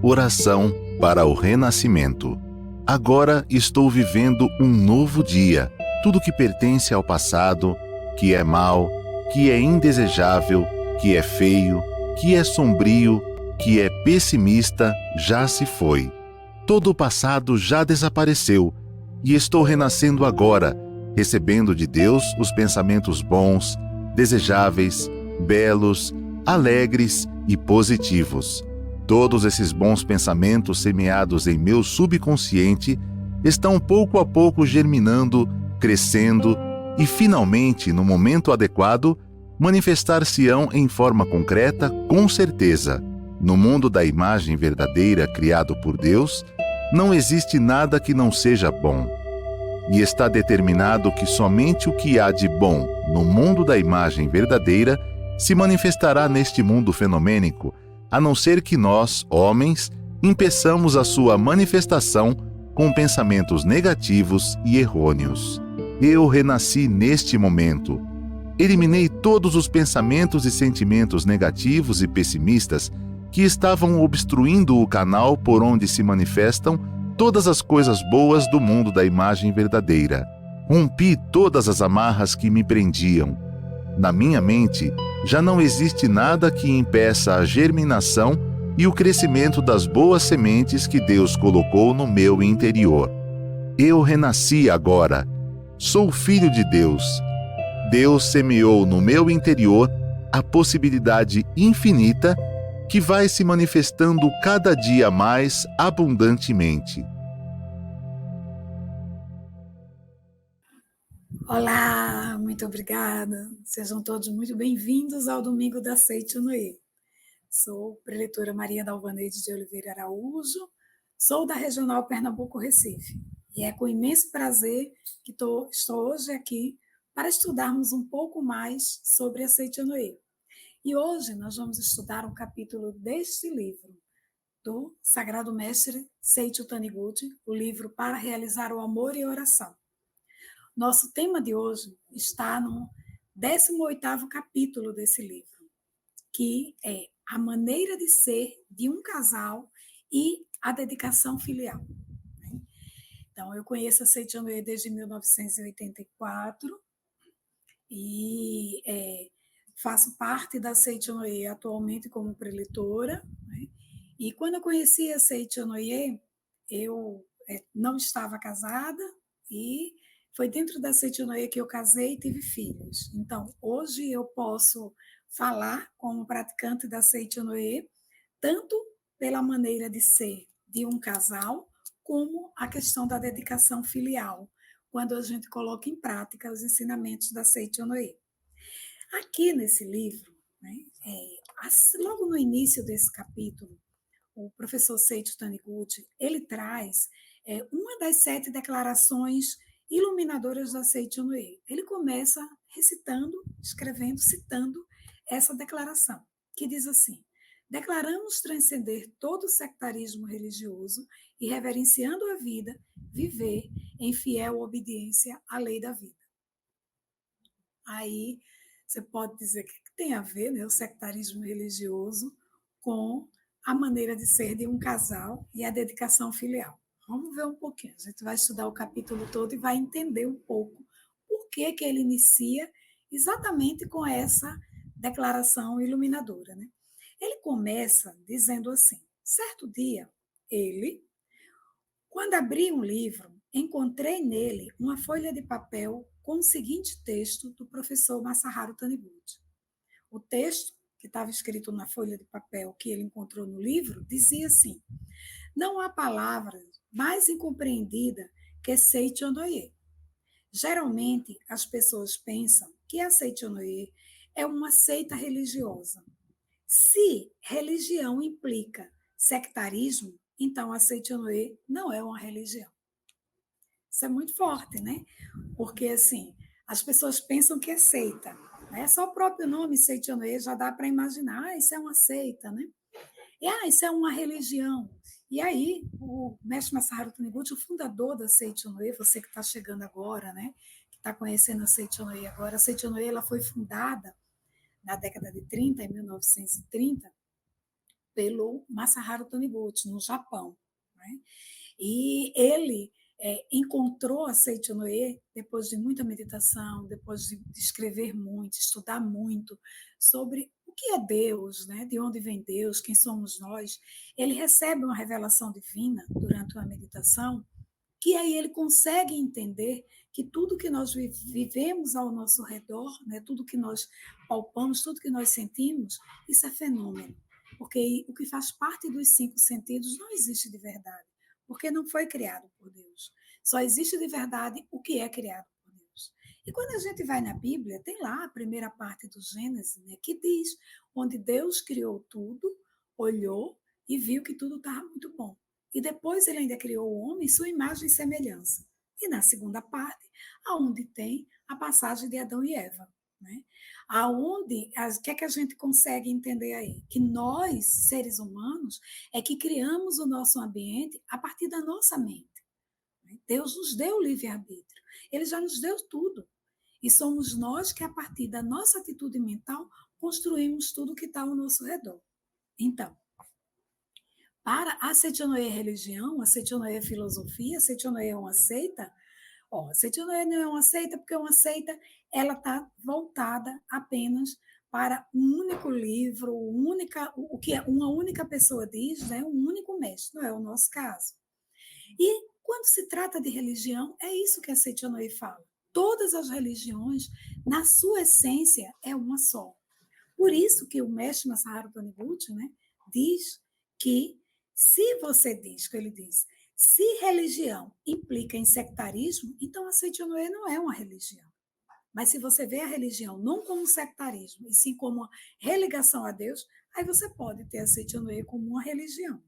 Oração para o renascimento. Agora estou vivendo um novo dia. Tudo que pertence ao passado, que é mau, que é indesejável, que é feio, que é sombrio, que é pessimista, já se foi. Todo o passado já desapareceu e estou renascendo agora, recebendo de Deus os pensamentos bons, desejáveis, belos, alegres e positivos. Todos esses bons pensamentos semeados em meu subconsciente estão pouco a pouco germinando, crescendo e, finalmente, no momento adequado, manifestar-se-ão em forma concreta, com certeza. No mundo da imagem verdadeira criado por Deus, não existe nada que não seja bom. E está determinado que somente o que há de bom no mundo da imagem verdadeira se manifestará neste mundo fenomênico, a não ser que nós, homens, impeçamos a sua manifestação com pensamentos negativos e errôneos. Eu renasci neste momento. Eliminei todos os pensamentos e sentimentos negativos e pessimistas que estavam obstruindo o canal por onde se manifestam todas as coisas boas do mundo da imagem verdadeira. Rompi todas as amarras que me prendiam. Na minha mente, já não existe nada que impeça a germinação e o crescimento das boas sementes que Deus colocou no meu interior. Eu renasci agora. Sou filho de Deus. Deus semeou no meu interior a possibilidade infinita que vai se manifestando cada dia mais abundantemente. Olá, muito obrigada. Sejam todos muito bem-vindos ao Domingo da Seitianoye. Sou preletora Maria Dalvaneide de Oliveira Araújo, sou da Regional Pernambuco Recife. E é com imenso prazer que estou hoje aqui para estudarmos um pouco mais sobre a Seitianoye. E hoje nós vamos estudar um capítulo deste livro, do Sagrado Mestre Seiichi Taniguchi, o livro Para Realizar o Amor e Oração. Nosso tema de hoje está no 18º capítulo desse livro, que é a maneira de ser de um casal e a dedicação filial. Então, eu conheço a Seitianoye desde 1984 e faço parte da Seitianoye atualmente como preletora. E quando eu conheci a Seitianoye, eu não estava casada e foi dentro da Seitianoye que eu casei e tive filhos. Então, hoje eu posso falar como praticante da Seitianoye, tanto pela maneira de ser de um casal, como a questão da dedicação filial, quando a gente coloca em prática os ensinamentos da Seitianoye. Aqui nesse livro, logo no início desse capítulo, o professor Seiichi Taniguchi, ele traz uma das 7 declarações iluminadoras da Seitianoye. Ele começa recitando, escrevendo, citando essa declaração, que diz assim: declaramos transcender todo o sectarismo religioso e, reverenciando a vida, viver em fiel obediência à lei da vida. Aí você pode dizer que tem a ver, né, o sectarismo religioso com a maneira de ser de um casal e a dedicação filial. Vamos ver um pouquinho. A gente vai estudar o capítulo todo e vai entender um pouco por que ele inicia exatamente com essa declaração iluminadora, né? Ele começa dizendo assim: certo dia, quando abri um livro, encontrei nele uma folha de papel com o seguinte texto do professor Masaharu Taniguchi. O texto, que estava escrito na folha de papel que ele encontrou no livro, dizia assim: não há palavra mais incompreendida que Seitianoye. Geralmente, as pessoas pensam que a Seitianoye é uma seita religiosa. Se religião implica sectarismo, então a Seitianoye não é uma religião. Isso é muito forte, né? Porque, assim, as pessoas pensam que é seita. Né? Só o próprio nome Seitianoye já dá para imaginar, isso é uma seita, né? E isso é uma religião. E aí, o mestre Masaharu Taniguchi, o fundador da Seitianoye, você que está chegando agora, né? Que está conhecendo a Seitianoye agora, a Seitianoye ela foi fundada na década de 30, em 1930, pelo Masaharu Taniguchi, no Japão. Né? E ele encontrou a Seicho Noe depois de muita meditação, depois de escrever muito, estudar muito sobre o que é Deus, né? De onde vem Deus, quem somos nós. Ele recebe uma revelação divina durante uma meditação, que aí ele consegue entender que tudo que nós vivemos ao nosso redor, né, tudo que nós palpamos, tudo que nós sentimos, isso é fenômeno. Porque o que faz parte dos 5 sentidos não existe de verdade, porque não foi criado por Deus. Só existe de verdade o que é criado por Deus. E quando a gente vai na Bíblia, tem lá a primeira parte do Gênesis, né, que diz onde Deus criou tudo, olhou e viu que tudo estava muito bom. E depois ele ainda criou o homem, sua imagem e semelhança. E na segunda parte, aonde tem a passagem de Adão e Eva. Né? Aonde, o que é que a gente consegue entender aí? Que nós, seres humanos, é que criamos o nosso ambiente a partir da nossa mente. Né? Deus nos deu o livre-arbítrio. Ele já nos deu tudo. E somos nós que, a partir da nossa atitude mental, construímos tudo que está ao nosso redor. Então, para a Seichonoye religião, a Seichonoye filosofia, a Seichonoye é uma seita. A Seichonoye não é uma seita porque uma seita ela está voltada apenas para um único livro, o que uma única pessoa diz, né? Um único mestre, não é o nosso caso. E quando se trata de religião, é isso que a Seichonoye fala. Todas as religiões, na sua essência, é uma só. Por isso que o mestre Masaharu Taniguchi, né, diz que se você diz, que ele diz, se religião implica em sectarismo, então a Seichonoye não é uma religião. Mas se você vê a religião não como sectarismo, e sim como uma religação a Deus, aí você pode ter a Seichonoye como uma religião.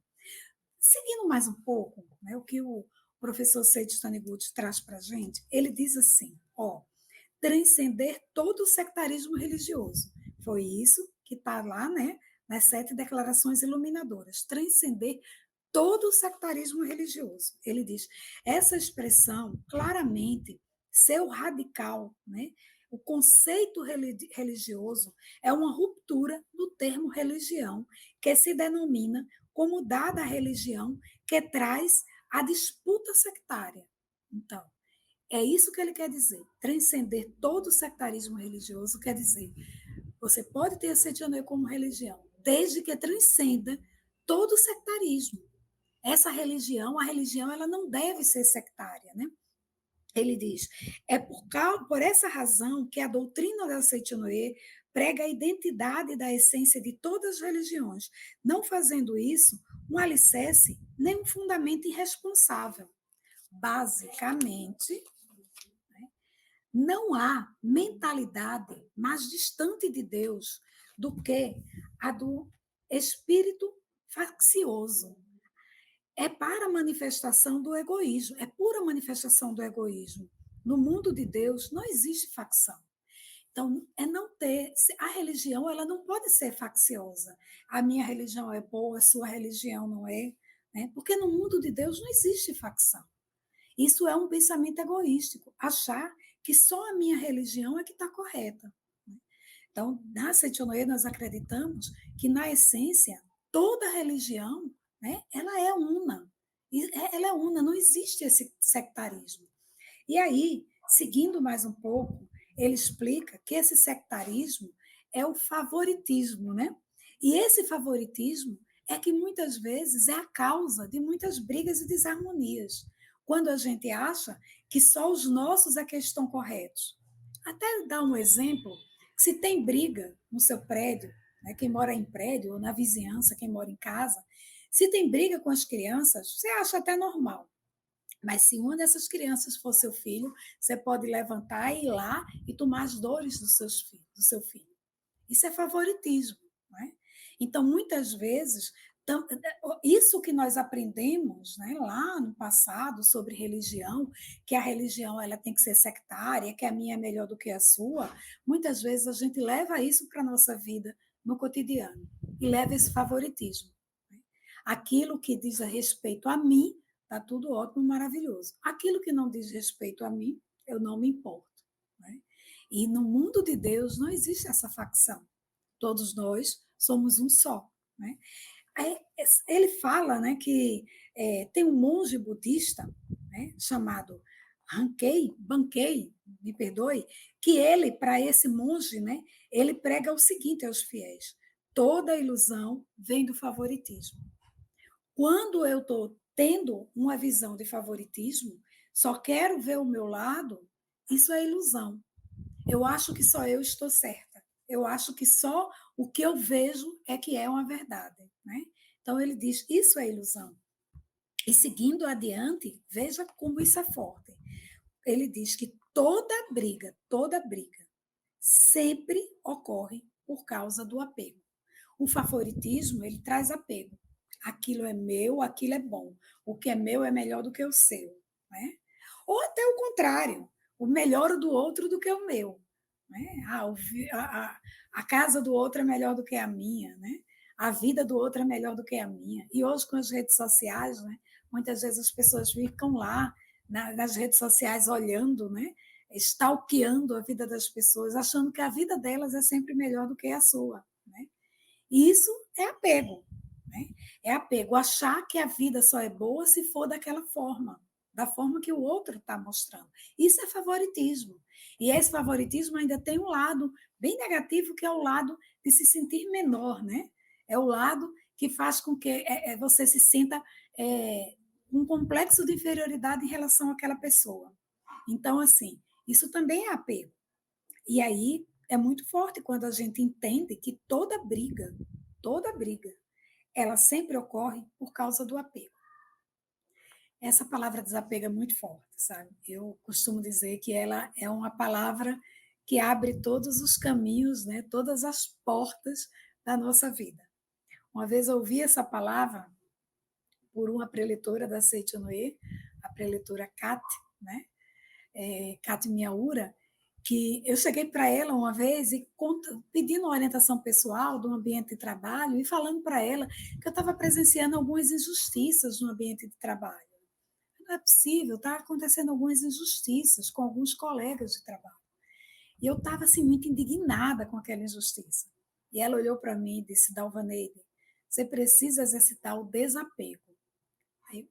Seguindo mais um pouco, né, o que o professor Seiichi Taniguchi traz para a gente, ele diz assim, transcender todo o sectarismo religioso. Foi isso que está lá, né, nas 7 declarações iluminadoras. Transcender todo o sectarismo religioso. Ele diz, essa expressão, claramente, seu radical, né, o conceito religioso é uma ruptura do termo religião, que se denomina como dada a religião que traz a disputa sectária. Então, é isso que ele quer dizer. Transcender todo o sectarismo religioso quer dizer, você pode ter a Seichonoye como religião, desde que transcenda todo o sectarismo. Essa religião, a religião, ela não deve ser sectária, né? Ele diz, por essa razão que a doutrina da Seichonoye prega a identidade da essência de todas as religiões, não fazendo isso um alicerce nem um fundamento irresponsável. Basicamente, não há mentalidade mais distante de Deus do que a do espírito faccioso. É para a manifestação do egoísmo, é pura manifestação do egoísmo. No mundo de Deus não existe facção. Então, é não ter. A religião ela não pode ser facciosa. A minha religião é boa, a sua religião não é. Né? Porque no mundo de Deus não existe facção. Isso é um pensamento egoístico, achar que só a minha religião é que está correta. Então, na Seichonoye, nós acreditamos que, na essência, toda religião, né, ela é una. Ela é una, não existe esse sectarismo. E aí, seguindo mais um pouco, ele explica que esse sectarismo é o favoritismo, né? E esse favoritismo é que muitas vezes é a causa de muitas brigas e desarmonias, quando a gente acha que só os nossos é que estão corretos. Até dar um exemplo, se tem briga no seu prédio, né, quem mora em prédio, ou na vizinhança, quem mora em casa, se tem briga com as crianças, você acha até normal. Mas se uma dessas crianças for seu filho, você pode levantar e ir lá e tomar as dores do seu filho. Isso é favoritismo. Né? Então, muitas vezes, isso que nós aprendemos, né, lá no passado sobre religião, que a religião ela tem que ser sectária, que a minha é melhor do que a sua, muitas vezes a gente leva isso para a nossa vida no cotidiano e leva esse favoritismo. Né? Aquilo que diz a respeito a mim, está tudo ótimo, maravilhoso. Aquilo que não diz respeito a mim, eu não me importo. Né? E no mundo de Deus não existe essa facção. Todos nós somos um só. Né? ele fala, né, que tem um monge budista, né, chamado Bankei, me perdoe, que ele, para esse monge, né, ele prega o seguinte aos fiéis: toda ilusão vem do favoritismo. Quando eu estou tendo uma visão de favoritismo, só quero ver o meu lado, isso é ilusão. Eu acho que só eu estou certa. Eu acho que só o que eu vejo é que é uma verdade, né? Então ele diz, isso é ilusão. E seguindo adiante, veja como isso é forte. Ele diz que toda briga, sempre ocorre por causa do apego. O favoritismo, ele traz apego. Aquilo é meu, aquilo é bom. O que é meu é melhor do que o seu, né? Ou até o contrário, o melhor do outro do que o meu. Né? A casa do outro é melhor do que a minha, né? A vida do outro é melhor do que a minha. E hoje, com as redes sociais, né? Muitas vezes as pessoas ficam lá nas redes sociais olhando, né? Stalkeando a vida das pessoas, achando que a vida delas é sempre melhor do que a sua. Né? E isso é apego. Né? É apego, achar que a vida só é boa se for daquela forma, da forma que o outro está mostrando. Isso é favoritismo. E esse favoritismo ainda tem um lado bem negativo, que é o lado de se sentir menor, né? É o lado que faz com que você se sinta um complexo de inferioridade em relação àquela pessoa. Então, assim, isso também é apego. E aí é muito forte quando a gente entende que toda briga, ela sempre ocorre por causa do apego. Essa palavra desapego é muito forte, sabe? Eu costumo dizer que ela é uma palavra que abre todos os caminhos, né? Todas as portas da nossa vida. Uma vez eu ouvi essa palavra por uma preletora da Seitonoye, a preletora Kat, né? Kat Miyaura, que eu cheguei para ela uma vez e pedindo uma orientação pessoal do ambiente de trabalho e falando para ela que eu estava presenciando algumas injustiças no ambiente de trabalho. Não é possível, está acontecendo algumas injustiças com alguns colegas de trabalho. E eu estava assim, muito indignada com aquela injustiça. E ela olhou para mim e disse, Dalvaneide, você precisa exercitar o desapego. Aí,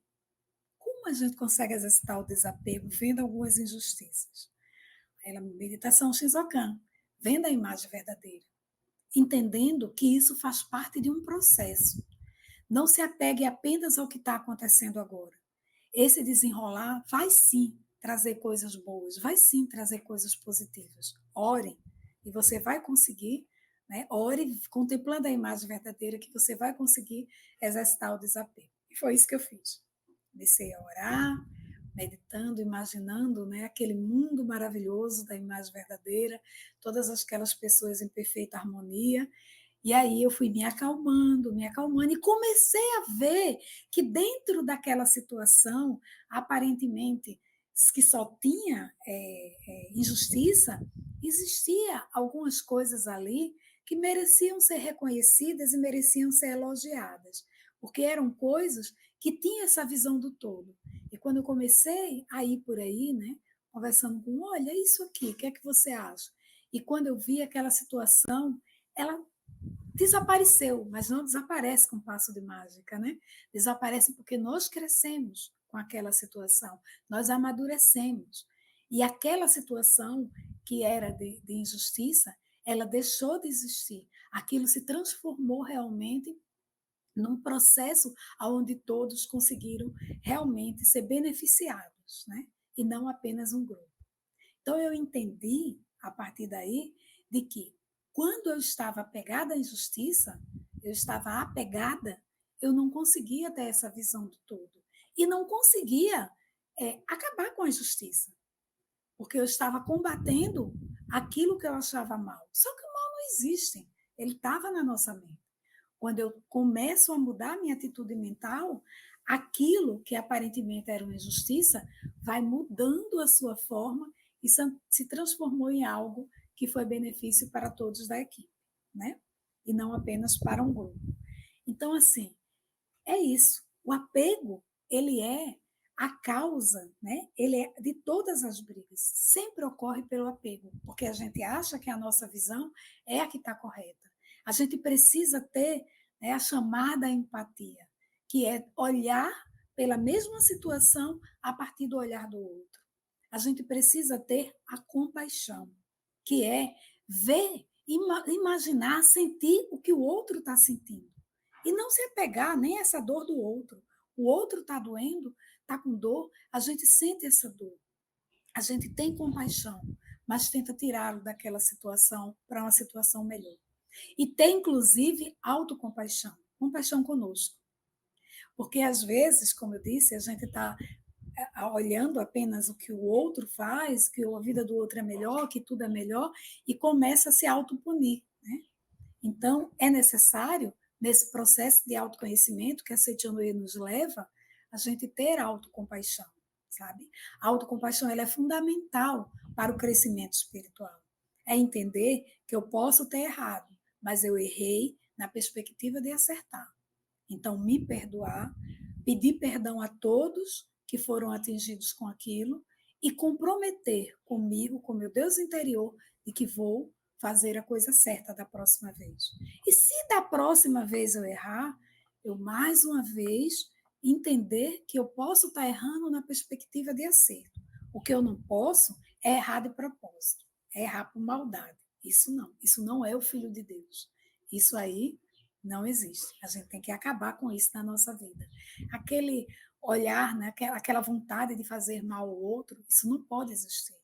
como a gente consegue exercitar o desapego vendo algumas injustiças? Ela, meditação Shinzokan, vendo a imagem verdadeira, entendendo que isso faz parte de um processo. Não se apegue apenas ao que está acontecendo agora. Esse desenrolar vai sim trazer coisas boas, vai sim trazer coisas positivas. Ore e você vai conseguir, né? Ore contemplando a imagem verdadeira que você vai conseguir exercitar o desapego. E foi isso que eu fiz. Comecei a orar, meditando, imaginando, né, aquele mundo maravilhoso da imagem verdadeira, todas aquelas pessoas em perfeita harmonia. E aí eu fui me acalmando, e comecei a ver que dentro daquela situação, aparentemente, que só tinha injustiça, existia algumas coisas ali que mereciam ser reconhecidas e mereciam ser elogiadas, porque eram coisas que tinham essa visão do todo. E quando eu comecei a ir por aí, né, conversando com, olha, isso aqui, o que é que você acha? E quando eu vi aquela situação, ela desapareceu, mas não desaparece com passo de mágica, né? Desaparece porque nós crescemos com aquela situação, nós amadurecemos. E aquela situação que era de injustiça, ela deixou de existir. Aquilo se transformou realmente num processo onde todos conseguiram realmente ser beneficiados, né? E não apenas um grupo. Então eu entendi, a partir daí, de que quando eu estava apegada à injustiça, eu estava apegada, eu não conseguia ter essa visão do todo. E não conseguia acabar com a injustiça, porque eu estava combatendo aquilo que eu achava mal. Só que o mal não existe, ele estava na nossa mente. Quando eu começo a mudar minha atitude mental, aquilo que aparentemente era uma injustiça vai mudando a sua forma e se transformou em algo que foi benefício para todos da equipe, né? E não apenas para um grupo. Então, assim, é isso. O apego, ele é a causa, né? Ele é de todas as brigas. Sempre ocorre pelo apego, porque a gente acha que a nossa visão é a que está correta. A gente precisa ter né, a chamada empatia, que é olhar pela mesma situação a partir do olhar do outro. A gente precisa ter a compaixão, que é ver, imaginar, sentir o que o outro está sentindo. E não se apegar nem a essa dor do outro. O outro está doendo, está com dor, a gente sente essa dor. A gente tem compaixão, mas tenta tirá-lo daquela situação para uma situação melhor. E tem, inclusive, autocompaixão, compaixão conosco. Porque, às vezes, como eu disse, a gente está olhando apenas o que o outro faz, que a vida do outro é melhor, que tudo é melhor, e começa a se autopunir, né? Então, é necessário, nesse processo de autoconhecimento que a Seitianoye nos leva, a gente ter autocompaixão, sabe? A autocompaixão ela é fundamental para o crescimento espiritual. É entender que eu posso ter errado, mas eu errei na perspectiva de acertar. Então, me perdoar, pedir perdão a todos que foram atingidos com aquilo e comprometer comigo, com meu Deus interior, de que vou fazer a coisa certa da próxima vez. E se da próxima vez eu errar, eu mais uma vez entender que eu posso estar errando na perspectiva de acerto. O que eu não posso é errar de propósito, é errar por maldade. Isso não é o Filho de Deus. Isso aí não existe. A gente tem que acabar com isso na nossa vida. Aquele olhar, né, aquela vontade de fazer mal ao outro, isso não pode existir.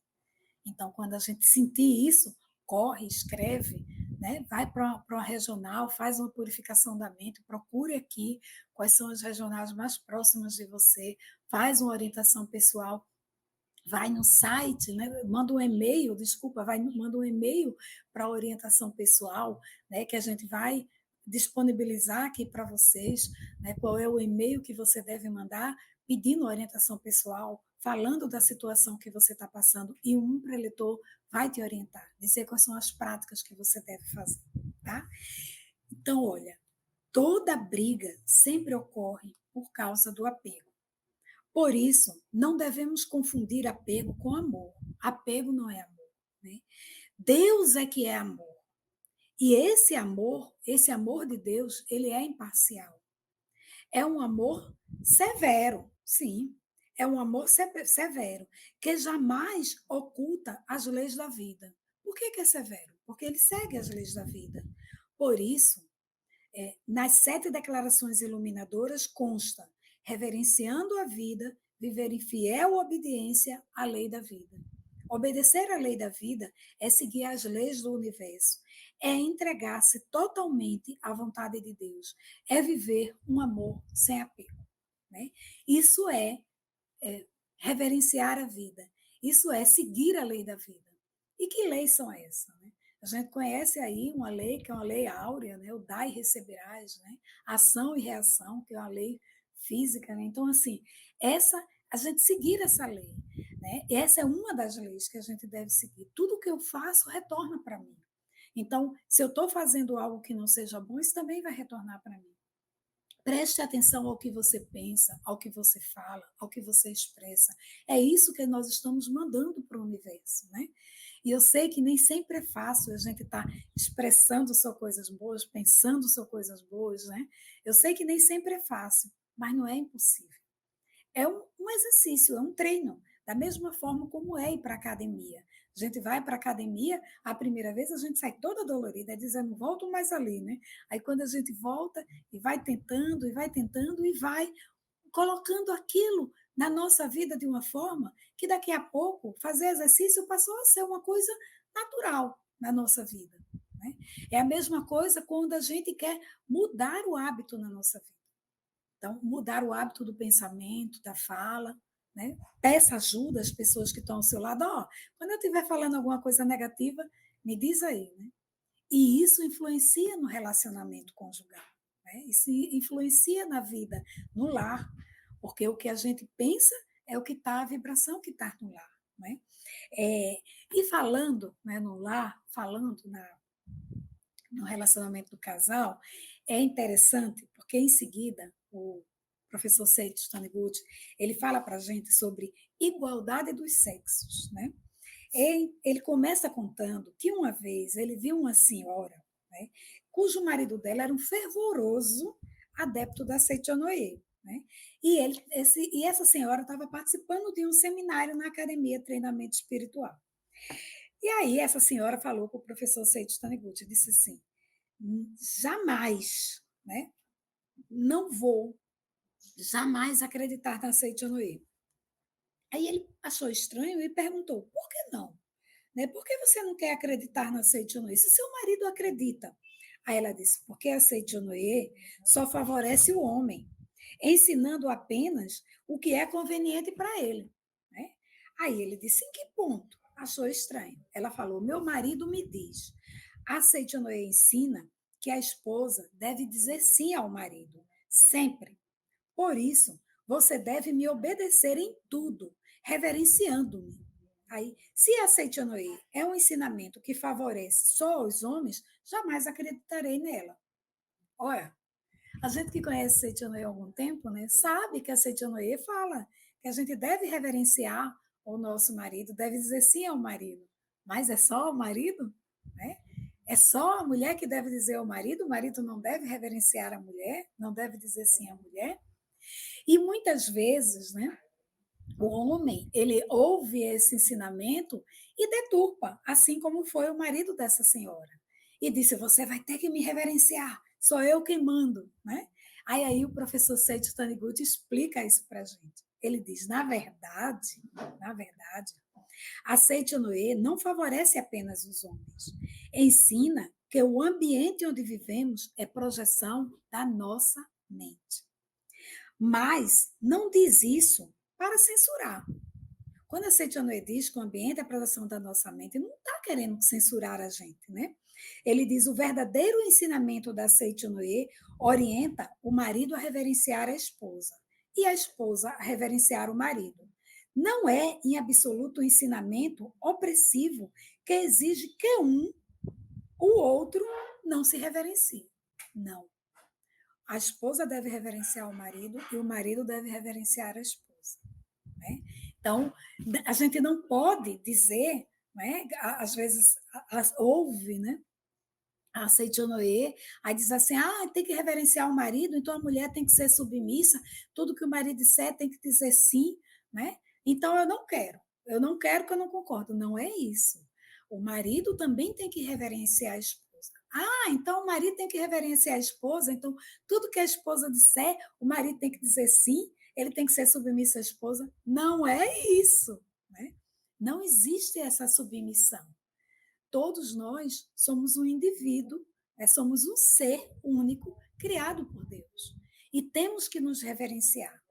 Então, quando a gente sentir isso, corre, escreve, né, vai para uma regional, faz uma purificação da mente, procure aqui quais são as regionais mais próximas de você, faz uma orientação pessoal, vai no site, né, manda um e-mail, manda um e-mail para a orientação pessoal, né, que a gente vai disponibilizar aqui para vocês, né, qual é o e-mail que você deve mandar, pedindo orientação pessoal, falando da situação que você está passando, e um preletor vai te orientar, dizer quais são as práticas que você deve fazer, tá? Então, olha, toda briga sempre ocorre por causa do apego. Por isso, não devemos confundir apego com amor. Apego não é amor, né? Deus é que é amor. E esse amor de Deus, ele é imparcial. É um amor severo, sim. É um amor severo, que jamais oculta as leis da vida. Por que é severo? Porque ele segue as leis da vida. Por isso, nas 7 declarações iluminadoras consta, reverenciando a vida, viver em fiel obediência à lei da vida. Obedecer à lei da vida é seguir as leis do universo, é entregar-se totalmente à vontade de Deus, é viver um amor sem apego. Né? Isso é reverenciar a vida, isso é seguir a lei da vida. E que leis são essas? Né? A gente conhece aí uma lei que é uma lei áurea, né? O dai e receberás, né? Ação e reação, que é uma lei física. Né? Então, assim, a gente seguir essa lei. Né? Essa é uma das leis que a gente deve seguir. Tudo que eu faço retorna para mim. Então, se eu estou fazendo algo que não seja bom, isso também vai retornar para mim. Preste atenção ao que você pensa, ao que você fala, ao que você expressa. É isso que nós estamos mandando para o universo, né? E eu sei que nem sempre é fácil a gente estar expressando só coisas boas, pensando só coisas boas, né? Eu sei que nem sempre é fácil, mas não é impossível. É um exercício, é um treino, da mesma forma como é ir para a academia. A gente vai para a academia, a primeira vez a gente sai toda dolorida, dizendo, não volto mais ali, né? Aí quando a gente volta e vai tentando, e vai colocando aquilo na nossa vida de uma forma que daqui a pouco fazer exercício passou a ser uma coisa natural na nossa vida. Né? É a mesma coisa quando a gente quer mudar o hábito na nossa vida. Então, mudar o hábito do pensamento, da fala, né? Peça ajuda às pessoas que estão ao seu lado. Quando eu estiver falando alguma coisa negativa, me diz aí. Né? E isso influencia no relacionamento conjugal. Né? Isso influencia na vida, no lar, porque o que a gente pensa é o que está, a vibração que está no lar. Né? E falando, né, no lar, falando no relacionamento do casal, é interessante, porque em seguida o professor Seiichi Taniguchi, ele fala para a gente sobre igualdade dos sexos. Né? Ele começa contando que uma vez ele viu uma senhora, né, cujo marido dela era um fervoroso adepto da Seichonoye, né? E essa senhora estava participando de um seminário na Academia de Treinamento Espiritual. E aí essa senhora falou com o professor Seiichi Taniguchi, disse assim, jamais, né? Não vou jamais acreditar na Seichonoye. Aí ele achou estranho e perguntou, por que não? Né? Por que você não quer acreditar na Seichonoye? Se seu marido acredita. Aí ela disse, porque a Seichonoye só favorece o homem, ensinando apenas o que é conveniente para ele. Né? Aí ele disse, em que ponto? Achou estranho. Ela falou, meu marido me diz, a Seichonoye ensina que a esposa deve dizer sim ao marido, sempre. Por isso, você deve me obedecer em tudo, reverenciando-me. Aí, se a Seichonoye é um ensinamento que favorece só os homens, jamais acreditarei nela. Olha, a gente que conhece Seichonoye há algum tempo, né, sabe que a Seichonoye fala que a gente deve reverenciar o nosso marido, deve dizer sim ao marido. Mas é só o marido? Né? É só a mulher que deve dizer ao marido? O marido não deve reverenciar a mulher? Não deve dizer sim à mulher? E muitas vezes, né, o homem, ele ouve esse ensinamento e deturpa, assim como foi o marido dessa senhora. E disse, você vai ter que me reverenciar, sou eu quem mando. Né? Aí o professor Seiichi Taniguchi explica isso para a gente. Ele diz, na verdade, a Seichonoye não favorece apenas os homens. Ensina que o ambiente onde vivemos é projeção da nossa mente. Mas não diz isso para censurar. Quando a Seichonoye diz que o ambiente é a produção da nossa mente, não está querendo censurar a gente, né? Ele diz o verdadeiro ensinamento da Seichonoye orienta o marido a reverenciar a esposa e a esposa a reverenciar o marido. Não é, em absoluto, um ensinamento opressivo que exige que o outro, não se reverencie. Não. A esposa deve reverenciar o marido e o marido deve reverenciar a esposa. Né? Então, a gente não pode dizer, né? Às vezes ouve, né? A Seichonoye, aí diz assim, tem que reverenciar o marido, então a mulher tem que ser submissa, tudo que o marido disser tem que dizer sim, né? Então eu não quero que eu não concordo. Não é isso. O marido também tem que reverenciar a esposa. Então o marido tem que reverenciar a esposa, então tudo que a esposa disser, o marido tem que dizer sim, ele tem que ser submisso à esposa. Não é isso, né? Não existe essa submissão. Todos nós somos um indivíduo, né? Somos um ser único criado por Deus. E temos que nos reverenciar.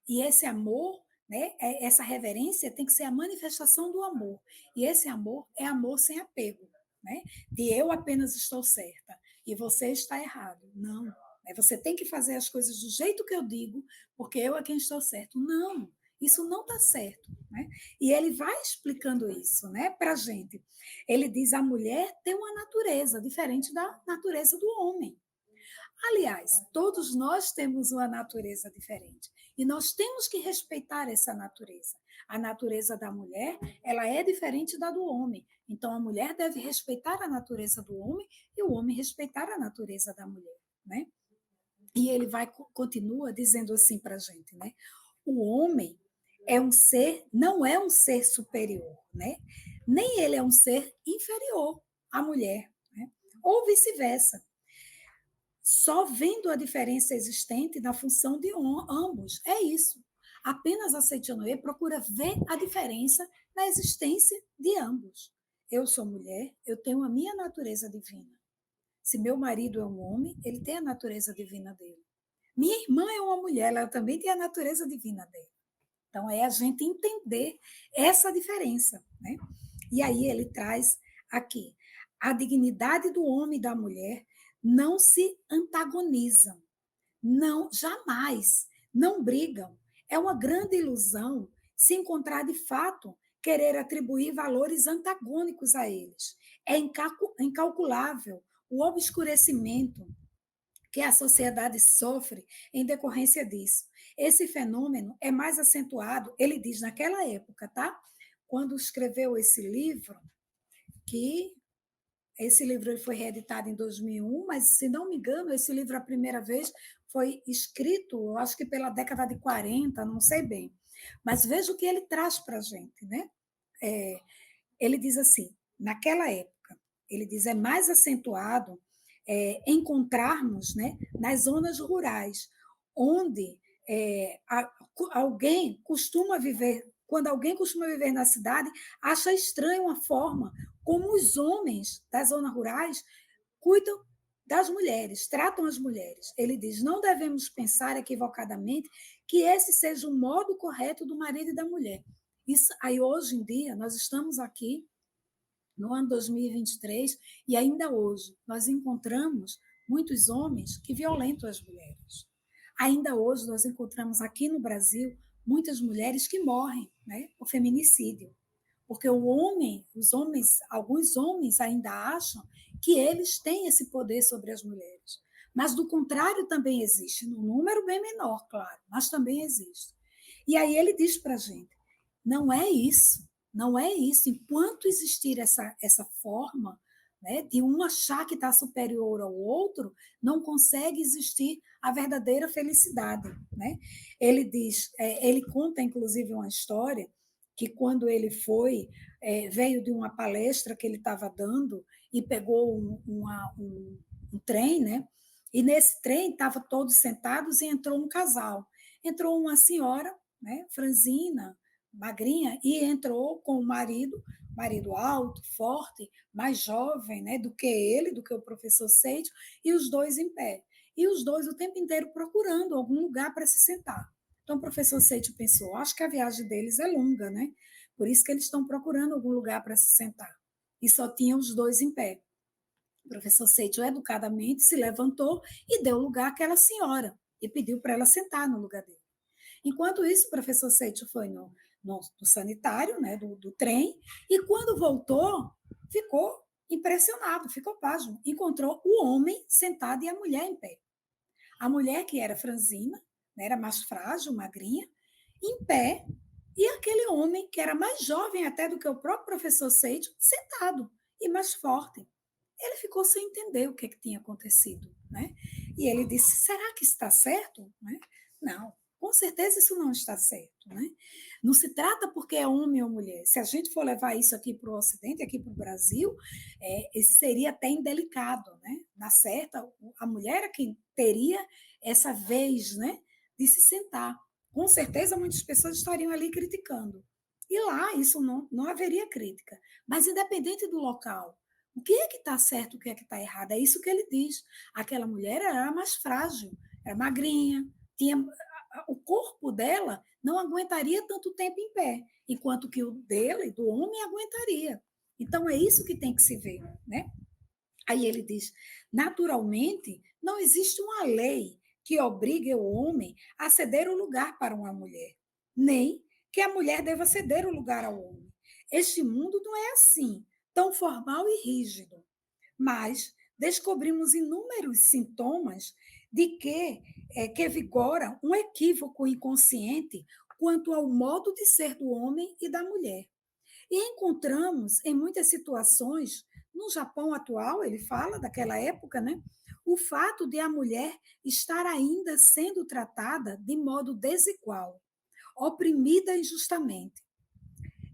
E esse amor, né, essa reverência tem que ser a manifestação do amor. E esse amor é amor sem apego. Né? De eu apenas estou certa e você está errado. Não. Você tem que fazer as coisas do jeito que eu digo, porque eu é quem estou certo. Não. Isso não está certo. Né? E ele vai explicando isso, né, para a gente. Ele diz a mulher tem uma natureza diferente da natureza do homem. Aliás, todos nós temos uma natureza diferente e nós temos que respeitar essa natureza. A natureza da mulher, ela é diferente da do homem. Então a mulher deve respeitar a natureza do homem e o homem respeitar a natureza da mulher, né? E ele continua dizendo assim para a gente, né? O homem é um ser, não é um ser superior, né? Nem ele é um ser inferior à mulher, né? Ou vice-versa. Só vendo a diferença existente na função de ambos. É isso. Apenas a Seichonoye procura ver a diferença na existência de ambos. Eu sou mulher, eu tenho a minha natureza divina. Se meu marido é um homem, ele tem a natureza divina dele. Minha irmã é uma mulher, ela também tem a natureza divina dele. Então, é a gente entender essa diferença. Né? E aí ele traz aqui, a dignidade do homem e da mulher não se antagonizam, não, jamais, não brigam. É uma grande ilusão se encontrar de fato querer atribuir valores antagônicos a eles. É incalculável o obscurecimento que a sociedade sofre em decorrência disso. Esse fenômeno é mais acentuado, ele diz naquela época, tá? Quando escreveu esse livro, que esse livro ele foi reeditado em 2001, mas, se não me engano, esse livro, a primeira vez, foi escrito, acho que pela década de 40, não sei bem. Mas veja o que ele traz para a gente, né? Ele diz assim, naquela época, ele diz, é mais acentuado encontrarmos, né, nas zonas rurais, onde alguém costuma viver, quando alguém costuma viver na cidade, acha estranho a forma como os homens das zonas rurais cuidam das mulheres, tratam as mulheres. Ele diz, não devemos pensar equivocadamente que esse seja o modo correto do marido e da mulher. Isso, aí, hoje em dia, nós estamos aqui no ano 2023 e ainda hoje nós encontramos muitos homens que violentam as mulheres. Ainda hoje nós encontramos aqui no Brasil muitas mulheres que morrem, né, por feminicídio. Porque alguns homens ainda acham que eles têm esse poder sobre as mulheres. Mas do contrário também existe, num número bem menor, claro, mas também existe. E aí ele diz para a gente, não é isso, não é isso. Enquanto existir essa forma, né, de um achar que está superior ao outro, não consegue existir a verdadeira felicidade. Né? Ele diz, ele conta inclusive uma história que quando ele veio de uma palestra que ele estava dando e pegou um trem, né? E nesse trem estavam todos sentados e entrou um casal. Entrou uma senhora, né, franzina, magrinha, e entrou com o marido alto, forte, mais jovem, né, do que ele, do que o professor Seixo, e os dois em pé. E os dois o tempo inteiro procurando algum lugar para se sentar. Então, o professor Seixo pensou, acho que a viagem deles é longa, né? Por isso que eles estão procurando algum lugar para se sentar. E só tinham os dois em pé. O professor Seixo, educadamente, se levantou e deu lugar àquela senhora e pediu para ela sentar no lugar dele. Enquanto isso, o professor Seixo foi no sanitário, né, do trem, e quando voltou, ficou impressionado, ficou pasmo. Encontrou o homem sentado e a mulher em pé. A mulher, que era franzina, né, era mais frágil, magrinha, em pé, e aquele homem, que era mais jovem até do que o próprio professor Seixo, sentado e mais forte. Ele ficou sem entender o que tinha acontecido. Né? E ele disse, será que está certo? Né? Não, com certeza isso não está certo. Né? Não se trata porque é homem ou mulher. Se a gente for levar isso aqui para o Ocidente, aqui para o Brasil, isso seria até indelicado. Né? Na certa, a mulher é quem teria essa vez, né, de se sentar. Com certeza muitas pessoas estariam ali criticando. E lá isso não haveria crítica. Mas independente do local, o que é que está certo, o que é que está errado? É isso que ele diz. Aquela mulher era mais frágil, era magrinha, o corpo dela não aguentaria tanto tempo em pé, enquanto que o dele, do homem, aguentaria. Então é isso que tem que se ver, né? Aí ele diz, naturalmente, não existe uma lei que obrigue o homem a ceder o lugar para uma mulher, nem que a mulher deva ceder o lugar ao homem. Este mundo não é assim, tão formal e rígido, mas descobrimos inúmeros sintomas de que vigora um equívoco inconsciente quanto ao modo de ser do homem e da mulher. E encontramos em muitas situações, no Japão atual, ele fala daquela época, né? O fato de a mulher estar ainda sendo tratada de modo desigual, oprimida injustamente.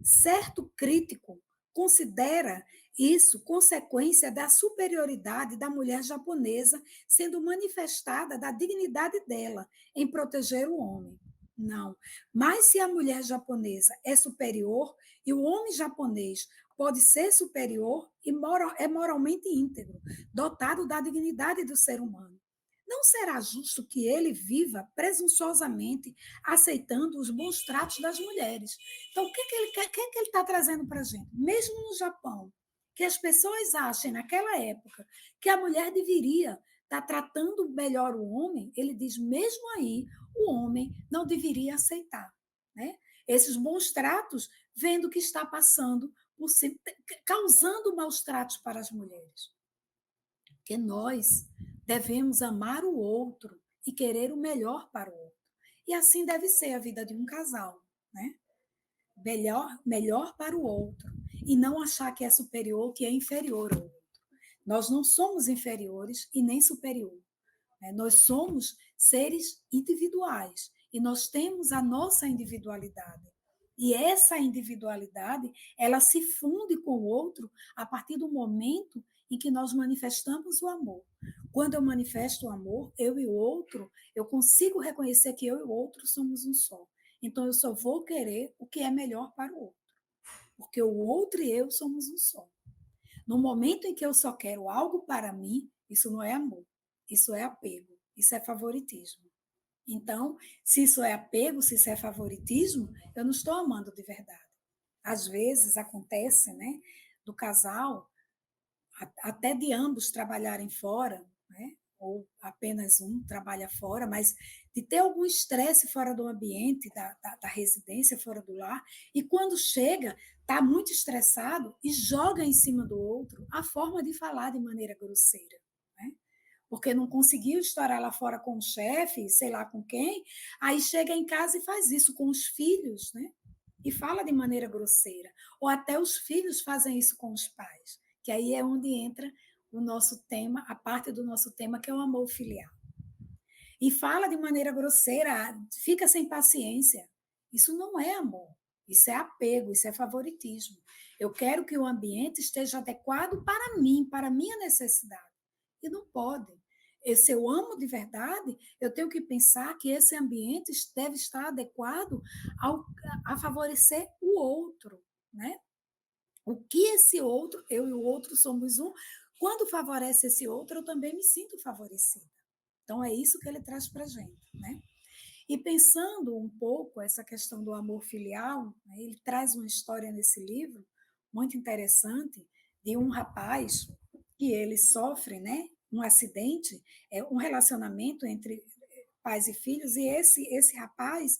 Certo crítico considera isso consequência da superioridade da mulher japonesa sendo manifestada da dignidade dela em proteger o homem. Não. Mas se a mulher japonesa é superior e o homem japonês pode ser superior e é moralmente íntegro, dotado da dignidade do ser humano, não será justo que ele viva presunçosamente aceitando os bons tratos das mulheres. Então, o que ele está trazendo para a gente? Mesmo no Japão, que as pessoas achem naquela época que a mulher deveria estar tratando melhor o homem, ele diz, mesmo aí, o homem não deveria aceitar. Né? Esses bons tratos, vendo que está passando, causando maus tratos para as mulheres. Porque nós devemos amar o outro e querer o melhor para o outro. E assim deve ser a vida de um casal, né? Melhor para o outro. E não achar que é superior, que é inferior ao outro. Nós não somos inferiores e nem superiores. Né? Nós somos seres individuais e nós temos a nossa individualidade. E essa individualidade, ela se funde com o outro a partir do momento em que nós manifestamos o amor. Quando eu manifesto o amor, eu e o outro, eu consigo reconhecer que eu e o outro somos um só. Então, eu só vou querer o que é melhor para o outro, porque o outro e eu somos um só. No momento em que eu só quero algo para mim, isso não é amor, isso é apego, isso é favoritismo. Então, se isso é apego, se isso é favoritismo, eu não estou amando de verdade. Às vezes acontece, né, do casal, até de ambos trabalharem fora, né, ou apenas um trabalha fora, mas de ter algum estresse fora do ambiente, da residência, fora do lar, e quando chega, está muito estressado e joga em cima do outro a forma de falar de maneira grosseira. Né? Porque não conseguiu estourar lá fora com o chefe, sei lá com quem, aí chega em casa e faz isso com os filhos, né? E fala de maneira grosseira. Ou até os filhos fazem isso com os pais, que aí é onde entra o nosso tema, a parte do nosso tema, que é o amor filial. E fala de maneira grosseira, fica sem paciência. Isso não é amor, isso é apego, isso é favoritismo. Eu quero que o ambiente esteja adequado para mim, para a minha necessidade. E não pode. E se eu amo de verdade, eu tenho que pensar que esse ambiente deve estar adequado a favorecer o outro, né? O que esse outro, eu e o outro somos um, quando favorece esse outro, eu também me sinto favorecida. Então, é isso que ele traz para a gente, né? E pensando um pouco essa questão do amor filial, né, ele traz uma história nesse livro muito interessante de um rapaz que ele sofre, né, um acidente, um relacionamento entre pais e filhos, e esse rapaz,